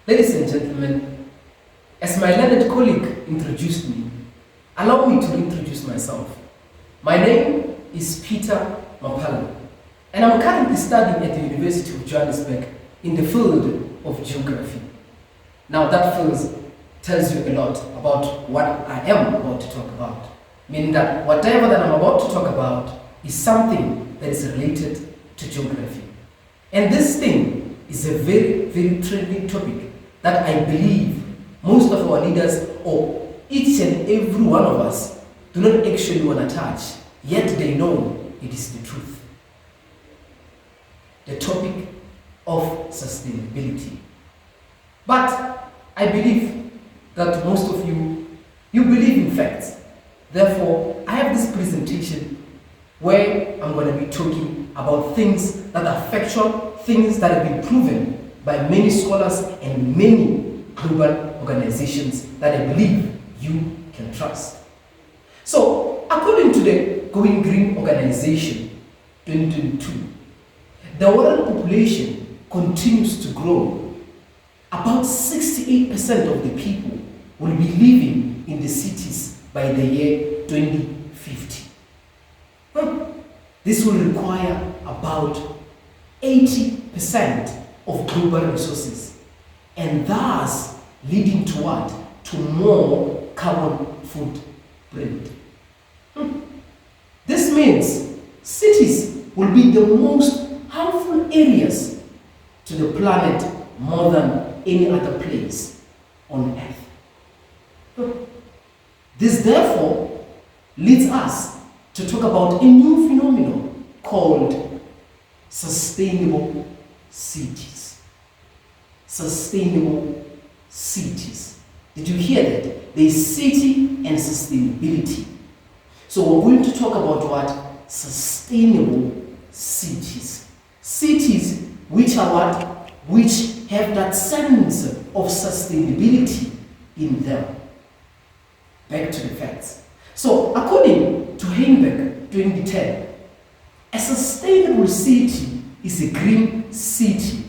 Ladies and gentlemen, as my learned colleague introduced me, allow me to introduce myself. My name is Peter Mapala, and I'm currently studying at the University of Johannesburg in the field of geography. Now that field tells you a lot about what I am about to talk about, meaning that whatever that I'm about to talk about is something that is related to geography. And this thing is a very, very trending topic that I believe most of our leaders, or each and every one of us, do not actually want to touch, yet they know it is the truth. The topic of sustainability. But I believe that most of you believe in facts. Therefore, I have this presentation where I'm going to be talking about things that are factual, things that have been proven by many scholars and many global organizations that I believe you can trust. So, according to the Going Green Organization 2022, the world population continues to grow. About 68% of the people will be living in the cities by the year 2050. This will require about 80% of global resources, and thus leading to what? To more carbon footprint. This means cities will be the most harmful areas to the planet more than any other place on Earth. This therefore leads us to talk about a new phenomenon called sustainable cities. Sustainable cities. Did you hear that? There is city and sustainability. So we're going to talk about what? Sustainable cities. Cities which are what? Which have that sense of sustainability in them. Back to the facts. So according to Heinberg 2010, a sustainable city is a green city,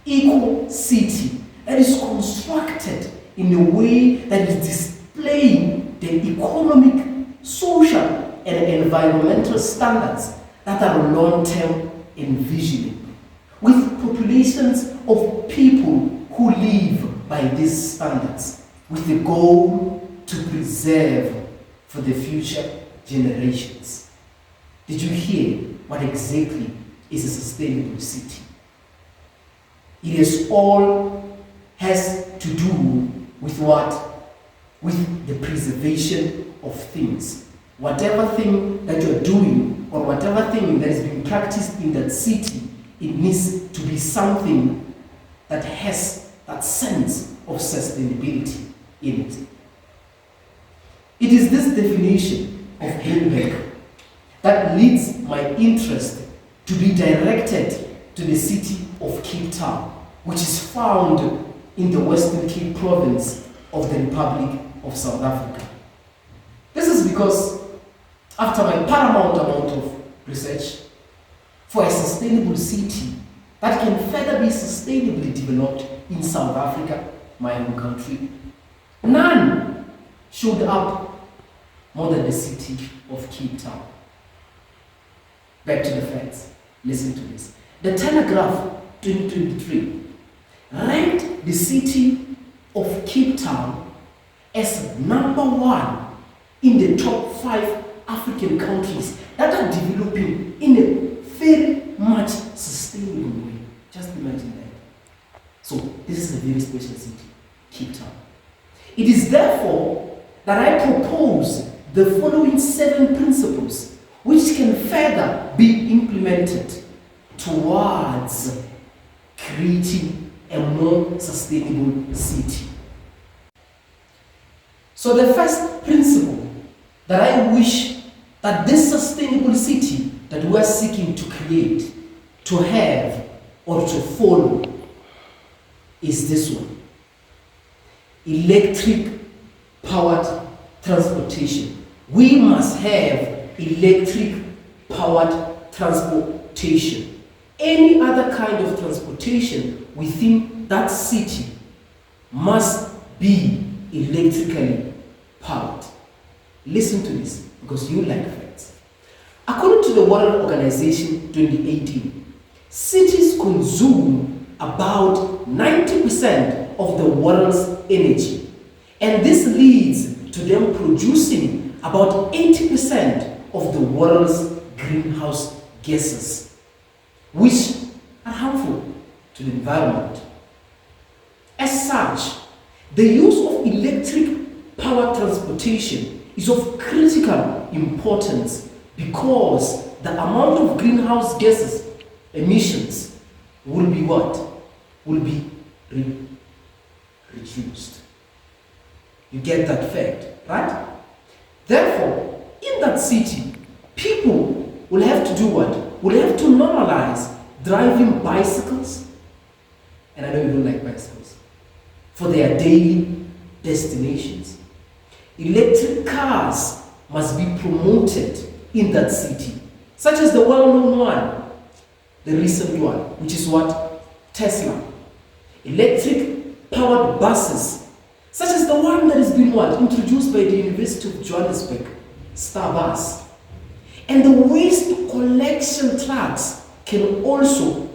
eco city that is constructed in a way that is displaying the economic, social, and environmental standards that are long-term envisioning, with populations of people who live by these standards, with the goal to preserve for the future generations. Did you hear what exactly is a sustainable city? It is all has to do with what? With the preservation of things. Whatever thing that you're doing, or whatever thing that is being practiced in that city, it needs to be something that has that sense of sustainability in it. It is this definition of Heinberg that leads my interest to be directed to the city of Cape Town, which is found in the Western Cape province of the Republic of South Africa. This is because after my paramount amount of research for a sustainable city that can further be sustainably developed in South Africa, my home country, none showed up more than the city of Cape Town. Back to the facts. Listen to this. The Telegraph 2023 ranked the city of Cape Town as number 1 in the top 5 African countries that are developing in a very much sustainable way. Just imagine that. So this is a very special city, Cape Town. It is therefore that I propose the following 7 principles which can further be implemented towards creating a more sustainable city. So the first principle that I wish that this sustainable city that we are seeking to create, to have, or to follow is this one. Electric powered transportation. We must have electric powered transportation. Any other kind of transportation within that city must be electrically powered. Listen to this because you like facts. According to the World Organization 2018, cities consume about 90% of the world's energy, and this leads to them producing about 80% of the world's greenhouse gases, which are harmful to the environment. As such, the use of electric power transportation is of critical importance because the amount of greenhouse gases emissions will be what? Will be reduced. You get that fact, right? Therefore, in that city, people will have to do what? Will have to normalize driving bicycles, and I know you don't like bicycles, for their daily destinations. Electric cars must be promoted in that city, such as the well-known one, the recent one, which is what? Tesla. Electric powered buses, such as the one that has been what? Introduced by the University of Johannesburg, Starbus. And the waste collection trucks can also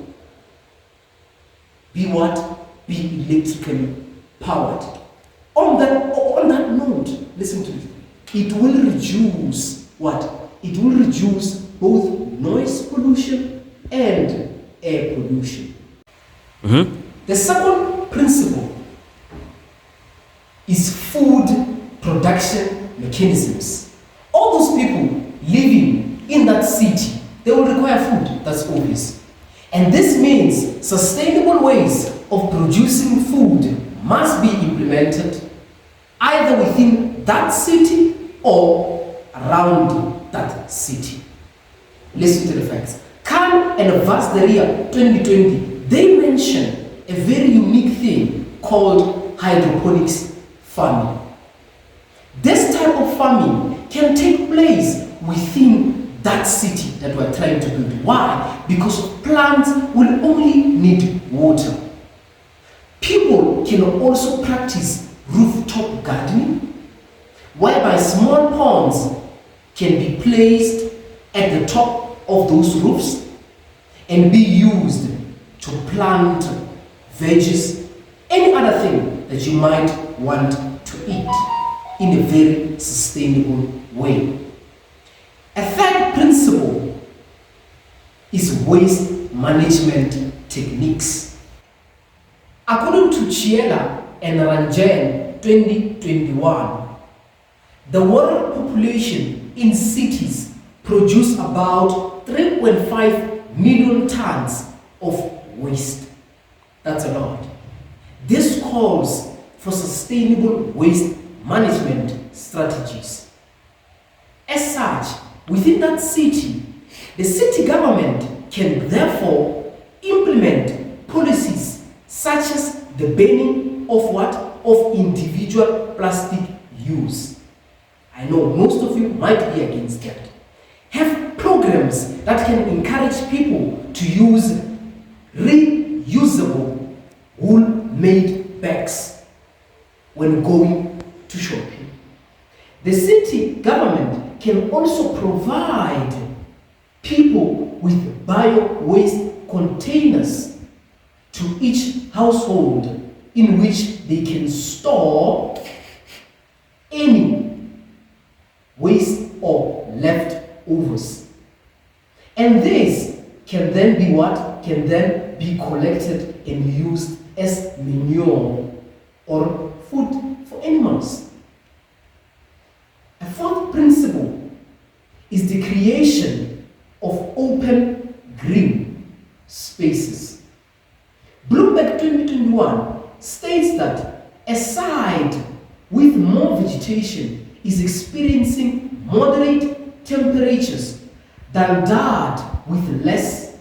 be what? Be electrically powered. On that note, listen to me. It will reduce what? It will reduce both noise pollution and air pollution. The second principle is food production mechanisms. All those people living in that city, they will require food, that's obvious. And this means sustainable ways of producing food must be implemented either within that city or around that city. Listen to the facts. Khan and Vastaria 2020, they mention a very unique thing called hydroponics farming. This type of farming can take place within that city that we're trying to build. Why? Because plants will only need water. People can also practice rooftop gardening, whereby small ponds can be placed at the top of those roofs and be used to plant veggies, any other thing that you might want to eat in a very sustainable way. A third principle is waste management techniques. According to Chiela and Ranjan 2021, the world population in cities produce about 3.5 million tons of waste. That's a lot. This calls for sustainable waste management strategies. As such, within that city, the city government can therefore implement policies such as the banning of what? Of individual plastic use. I know most of you might be against that. Have programs that can encourage people to use reusable wool-made bags when going to shopping. The city government can also provide people with bio-waste containers to each household in which they can store any waste or leftovers. And this can then be what? Can then be collected and used as manure or food for animals. A fourth principle is the creation of open green spaces. Bloomberg 2021 states that a site with more vegetation is experiencing moderate temperatures than that with less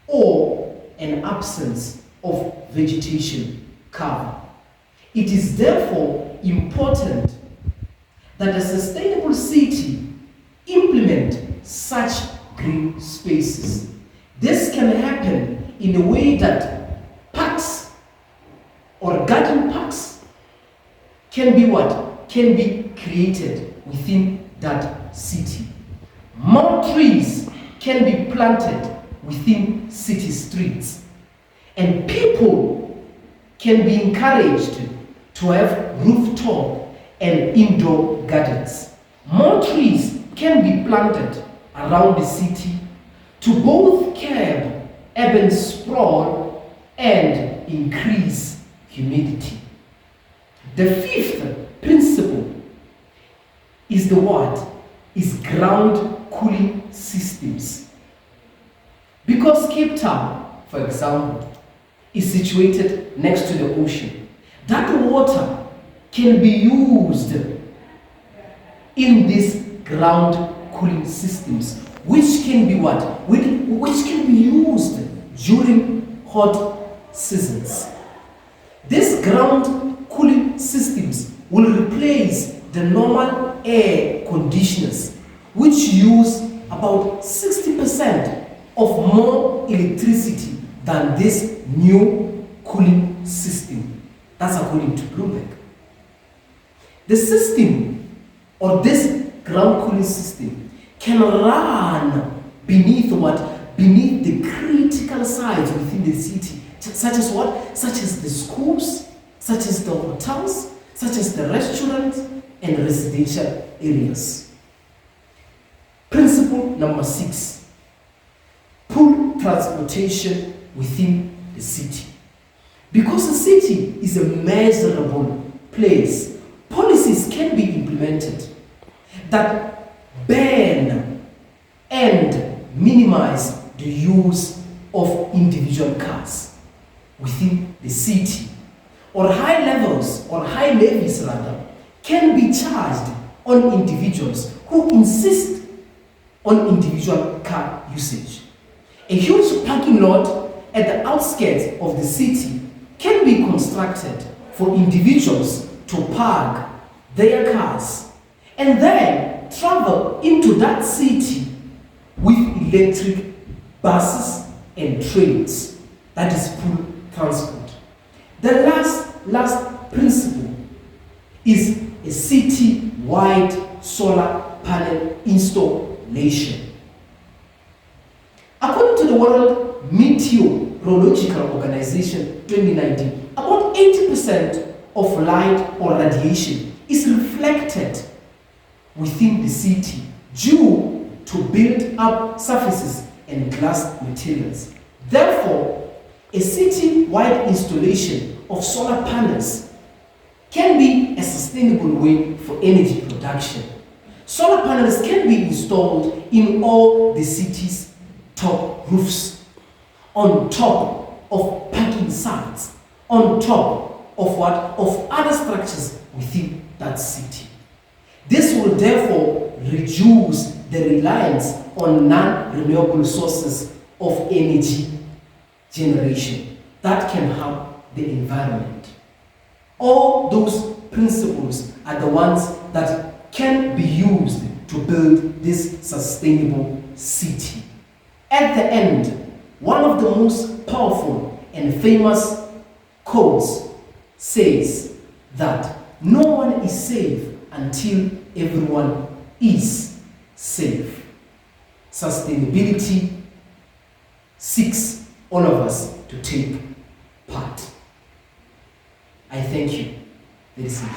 or an absence of vegetation cover. It is therefore important that a sustainable city implement such green spaces. This can happen in a way that parks or garden parks can be what? Can be created within that city. More trees can be planted within city streets. And people can be encouraged to have rooftop and indoor gardens. More trees can be planted around the city to both curb urban sprawl and increase humidity. The fifth principle is the what? Is ground cooling systems. Because Cape Town, for example, is situated next to the ocean, that water can be used in these ground cooling systems, which can be what? Which can be used during hot seasons. These ground cooling systems will replace the normal air conditioners, which use about 60% of more electricity than this new cooling system. That's according to Bloomberg. The system, or this ground cooling system, can run beneath what? Beneath the critical sites within the city, such as what? Such as the schools, such as the hotels, such as the restaurants and residential areas. Principle number 6, pool transportation within the city. Because a city is a measurable place, policies can be implemented that ban and minimize the use of individual cars within the city, or high levels or high levies rather can be charged on individuals who insist on individual car usage. A huge parking lot at the outskirts of the city can be constructed for individuals to park their cars and then travel into that city with electric buses and trains. That is pool transport. The last principle is a city-wide solar panel installation. According to the World Meteorological Organization 2019, about 80% of light or radiation is reflected within the city due to built-up surfaces and glass materials. Therefore, a city-wide installation of solar panels can be a sustainable way for energy production. Solar panels can be installed in all the city's top roofs, on top of parking sites, on top of what? Of other structures within that city. This will therefore reduce the reliance on non-renewable sources of energy generation that can harm the environment. All those principles are the ones that can be used to build this sustainable city. At the end, one of the most powerful and famous quotes says that no one is safe until everyone is safe. Sustainability seeks all of us to take part. I thank you. This is